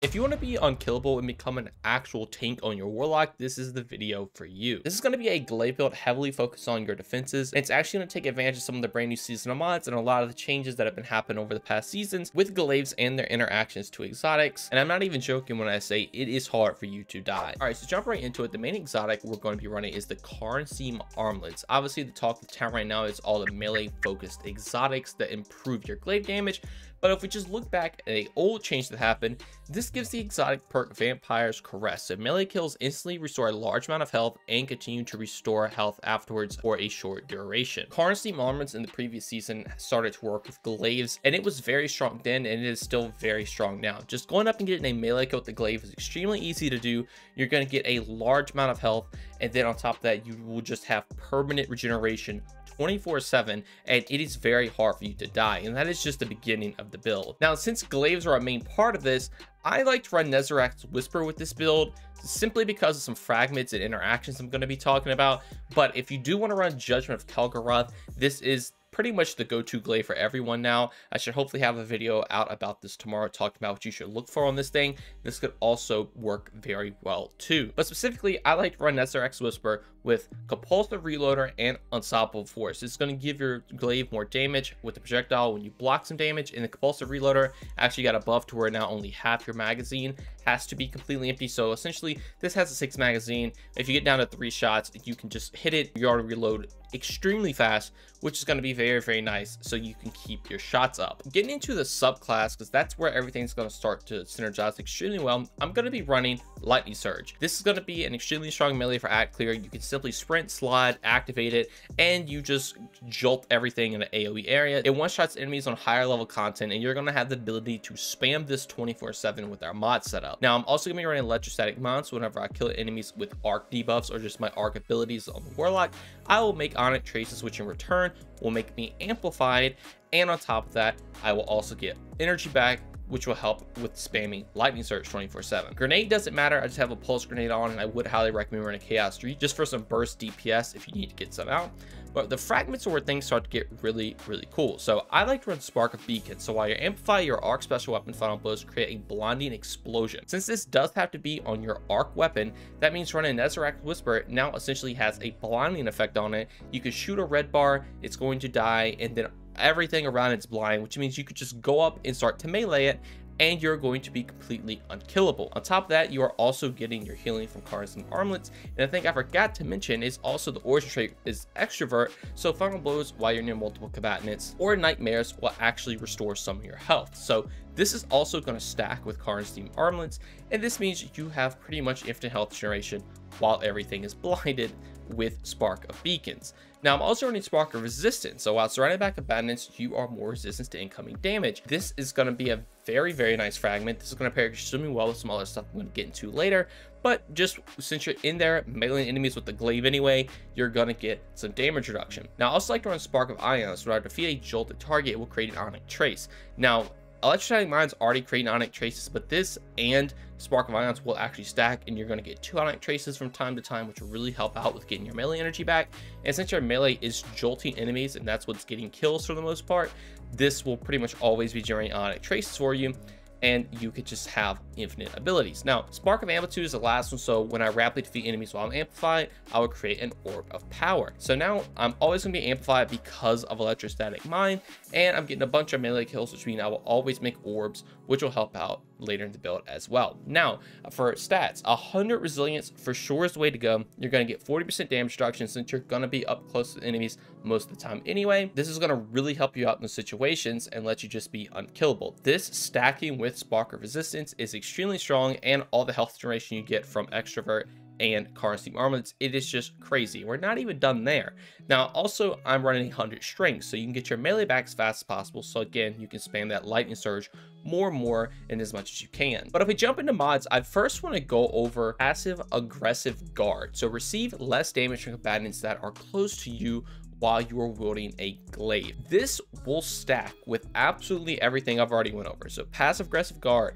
If you want to be unkillable and become an actual tank on your warlock, this is the video for you. This is going to be a glaive build heavily focused on your defenses, and it's actually going to take advantage of some of the brand new seasonal mods and a lot of the changes that have been happening over the past seasons with glaives and their interactions to exotics. And I'm not even joking when I say it is hard for you to die. All right, so jump right into it. The main exotic we're going to be running is the Karnstein armlets. Obviously, the talk of the town right now is all the melee focused exotics that improve your glaive damage. But if we just look back at an old change that happened, this gives the exotic perk Vampire's Caress. So melee kills instantly restore a large amount of health and continue to restore health afterwards for a short duration. Karnstein armaments in the previous season started to work with glaives, and it was very strong then, and it is still very strong now. Just going up and getting a melee kill with the glaive is extremely easy to do. You're going to get a large amount of health, and then on top of that, you will just have permanent regeneration 24/7, and it is very hard for you to die, and that is just the beginning of the build. Now, since glaives are a main part of this, I like to run Nezarec's Whisper with this build simply because of some fragments and interactions I'm going to be talking about. But if you do want to run Judgment of Kelgaroth, this is pretty much the go-to glaive for everyone now. I should hopefully have a video out about this tomorrow talking about what you should look for on this thing. This could also work very well too. But specifically, I like to run Nezarec's Whisper with Compulsive Reloader and Unstoppable Force. It's going to give your glaive more damage with the projectile when you block some damage, and the Compulsive Reloader actually got a buff to where now only half your magazine has to be completely empty. So essentially, this has a 6 magazine. If you get down to 3 shots, you can just hit it. You already reload extremely fast, which is going to be very, very nice, so you can keep your shots up. Getting into the subclass, because that's where everything's going to start to synergize extremely well, I'm going to be running Lightning Surge. This is going to be an extremely strong melee for Act Clear. You can simply sprint, slide, activate it, and you just jolt everything in the AoE area. It one-shots enemies on higher level content, and you're going to have the ability to spam this 24/7 with our mod setup. Now, I'm also going to be running Electrostatic mods. Whenever I kill enemies with arc debuffs or just my arc abilities on the warlock, I will make Onyx Traces, which in return will make me amplified, and on top of that, I will also get energy back, which will help with spamming Lightning Surge 24/7. Grenade doesn't matter. I just have a pulse grenade on, and I would highly recommend running Chaos 3 just for some burst DPS if you need to get some out. But the fragments are where things start to get really, really cool. So I like to run Spark of Beacon. So while you amplify your arc special weapon final blows, create a blinding explosion. Since this does have to be on your arc weapon, that means running Nezarec's Whisper now essentially has a blinding effect on it. You can shoot a red bar, it's going to die, and then everything around it's blind, which means you could just go up and start to melee it, and you're going to be completely unkillable. On top of that, you are also getting your healing from Karnstein armlets, and I think I forgot to mention is also the origin trait is Extrovert, so final blows while you're near multiple combatants or nightmares will actually restore some of your health. So this is also going to stack with Karnstein armlets, and this means you have pretty much infinite health generation while everything is blinded with Spark of Beacons. Now, I'm also running Spark of Resistance, so while surrounded by combatants, you are more resistant to incoming damage. This is going to be a very, very nice fragment. This is going to pair extremely well with some other stuff I'm going to get into later, but just since you're in there meleeing enemies with the glaive anyway, you're going to get some damage reduction. Now, I also like to run Spark of Ions, so when I defeat a jolted target, it will create an Onyx Trace. Now, Electrostatic Mine's already creating Onyx Traces, but this and Spark of Ions will actually stack, and you're going to get 2 Onyx Traces from time to time, which will really help out with getting your melee energy back. And since your melee is jolting enemies, and that's what's getting kills for the most part, this will pretty much always be generating Onyx Traces for you, and you could just have infinite abilities. Now, Spark of Amplitude is the last one, so when I rapidly defeat enemies while I'm amplified, I will create an Orb of Power. So now I'm always going to be amplified because of Electrostatic Mine, and I'm getting a bunch of melee kills, which means I will always make orbs, which will help out later in the build as well. Now, for stats, 100 resilience for sure is the way to go. You're going to get 40% damage reduction since you're going to be up close to enemies most of the time anyway. This is going to really help you out in the situations and let you just be unkillable. This stacking with Spark of Resistance is extremely strong, and all the health generation you get from Extrovert and Karnstein armlets, it is just crazy. We're not even done there. Now, also, I'm running 100 strength, so you can get your melee back as fast as possible. So again, you can spam that Lightning Surge more and more and as much as you can. But if we jump into mods, I first want to go over Passive Aggressive Guard. So receive less damage from combatants that are close to you while you are wielding a glaive. This will stack with absolutely everything I've already went over. So Passive Aggressive Guard,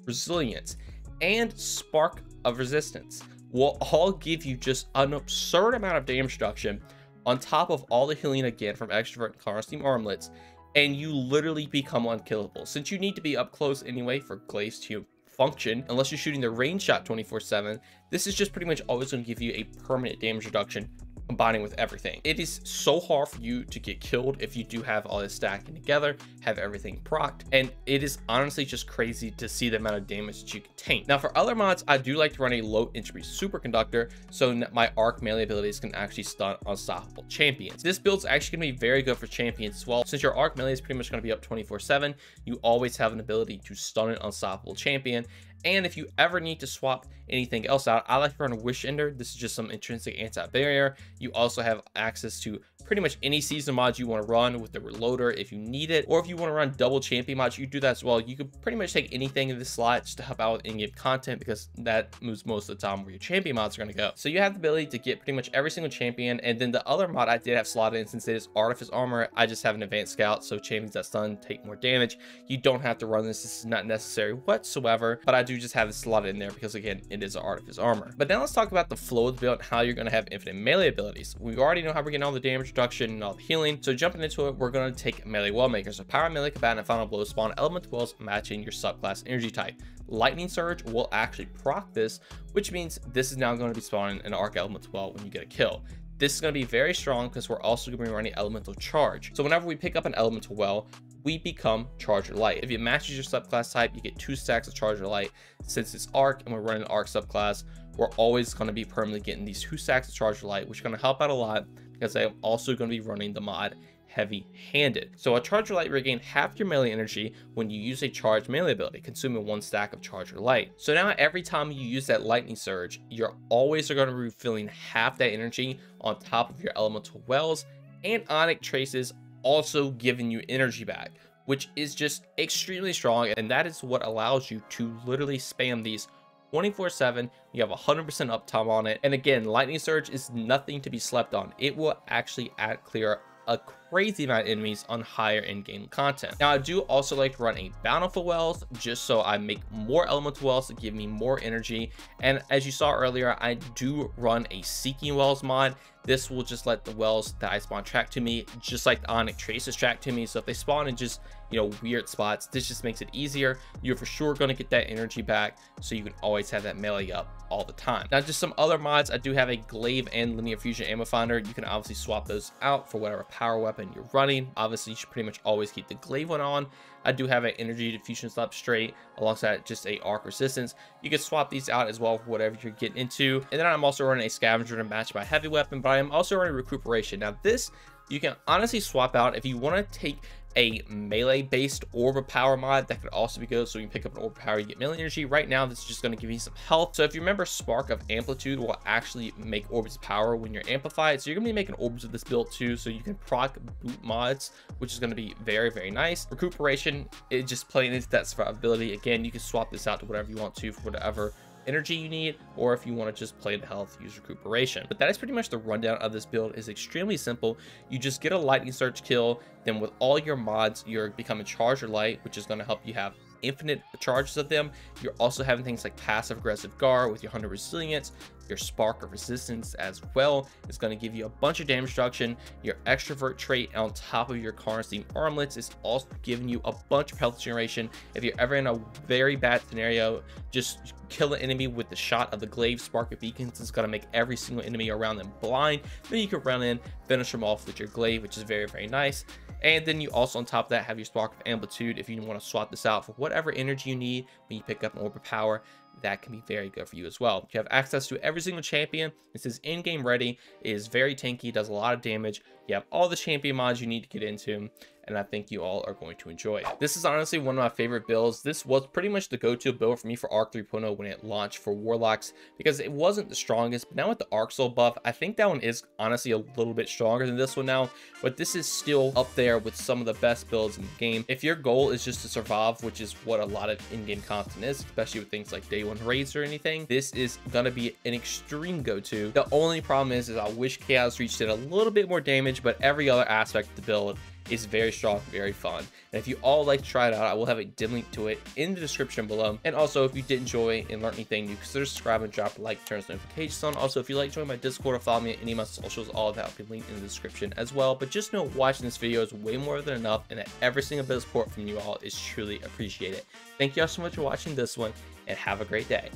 Resilience, and Spark of Resistance will all give you just an absurd amount of damage reduction on top of all the healing again from Extrovert and Karnstein armlets, and you literally become unkillable. Since you need to be up close anyway for glaives to function unless you're shooting the range shot 24/7. This is just pretty much always going to give you a permanent damage reduction combining with everything. It is so hard for you to get killed if you do have all this stacking together, have everything procced, and it is honestly just crazy to see the amount of damage that you can tank. Now for other mods, I do like to run a low entropy superconductor so my arc melee abilities can actually stun unstoppable champions. This build's actually going to be very good for champions as well. Since your arc melee is pretty much going to be up 24/7, you always have an ability to stun an unstoppable champion. And if you ever need to swap anything else out, I like to run a Wish Ender. This is just some intrinsic anti-barrier. You also have access to pretty much any season mods you want to run with the reloader if you need it, or if you want to run double champion mods, you do that as well. You could pretty much take anything in this slot just to help out with in-game content, because that moves most of the time where your champion mods are going to go. So you have the ability to get pretty much every single champion. And then the other mod I did have slotted in, since it is Artifice Armor, I just have an Advanced Scout, so champions that stun take more damage. You don't have to run this. This is not necessary whatsoever, but I do just have this slotted in there because, again, it is an Artifice Armor. But now let's talk about the flow of the build and how you're going to have infinite melee abilities. We already know how we're getting all the damage reduction and all the healing, so jumping into it, we're going to take melee well makers. So power melee combatant and final blow spawn elemental wells matching your subclass energy type. Lightning Surge will actually proc this, which means this is now going to be spawning an arc elemental well when you get a kill. This is going to be very strong because we're also going to be running elemental charge. So whenever we pick up an elemental well, we become Charger Light. If it matches your subclass type, you get 2 stacks of Charger Light. Since it's arc and we're running arc subclass, we're always going to be permanently getting these 2 stacks of Charger Light, which is going to help out a lot because I am also going to be running the mod Heavy-Handed. So a Charger Light regain half your melee energy when you use a charged melee ability, consuming 1 stack of Charger Light. So now every time you use that Lightning Surge, you're always going to be refilling half that energy on top of your elemental wells, and Onyx Traces also giving you energy back, which is just extremely strong. And that is what allows you to literally spam these 24/7. You have 100% uptime on it. And again, Lightning Surge is nothing to be slept on. It will actually clear a crazy amount of enemies on higher in-game content. Now I do also like to run a Bountiful Wells just so I make more elemental wells to give me more energy. And as you saw earlier, I do run a Seeking Wells mod. This will just let the wells that I spawn track to me, just like the Onyx Traces track to me. So if they spawn in just, you know, weird spots, this just makes it easier. You're for sure going to get that energy back, so you can always have that melee up all the time. Now just some other mods, I do have a Glaive and Linear Fusion Ammo Finder. You can obviously swap those out for whatever power weapon you're running. Obviously you should pretty much always keep the Glaive one on. I do have an Energy Diffusion Substrate alongside just a Arc Resistance. You can swap these out as well for whatever you're getting into. And then I'm also running a Scavenger to match my heavy weapon, but I am also running Recuperation. Now this you can honestly swap out if you want to take a melee based orb of power mod. That could also be good, so you can pick up an orb of power, you get melee energy. Right now this is just going to give you some health. So if you remember, Spark of Amplitude will actually make orbs of power when you're amplified, so you're going to be making orbs of this build too, so you can proc boot mods, which is going to be very, very nice. Recuperation is just playing into that survivability. Again, you can swap this out to whatever you want to for whatever energy you need, or if you want to just play the health, use Recuperation. But that is pretty much the rundown of this build. Is extremely simple. You just get a Lightning Surge kill, then with all your mods you're becoming Charger Light, which is going to help you have infinite charges of them. You're also having things like passive aggressive Guard with your 100 resilience. Your Spark of Resistance as well is going to give you a bunch of damage reduction. Your extrovert trait on top of your Karnstein armlets is also giving you a bunch of health generation. If you're ever in a very bad scenario, just kill an enemy with the shot of the Glaive Spark of Beacons. It's going to make every single enemy around them blind. Then you can run in, finish them off with your Glaive, which is very, very nice. And then you also on top of that have your Spark of Amplitude. If you want to swap this out for whatever energy you need when you pick up an Orb of Power, that can be very good for you as well. You have access to every single champion. This is in-game ready. It is very tanky, does a lot of damage. You have all the champion mods you need to get into, and I think you all are going to enjoy it. This is honestly one of my favorite builds. This was pretty much the go-to build for me for Arc 3.0 when it launched for Warlocks, because it wasn't the strongest, but now with the Arc Soul buff, I think that one is honestly a little bit stronger than this one now, but this is still up there with some of the best builds in the game. If your goal is just to survive, which is what a lot of in-game content is, especially with things like day one raids or anything, this is gonna be an extreme go-to. The only problem is I wish Chaos Reach did a little bit more damage, but every other aspect of the build is very strong, very fun. And if you all like to try it out, I will have a dim link to it in the description below. And also, if you did enjoy and learn anything new, consider subscribing, drop a like, turn notifications on. Also, if you like to join my Discord or follow me at any of my socials, all of that will be linked in the description as well. But just know watching this video is way more than enough, and that every single bit of support from you all is truly appreciated. Thank you all so much for watching this one, and have a great day.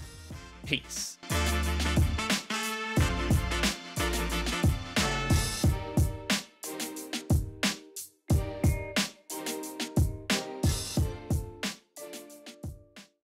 Peace.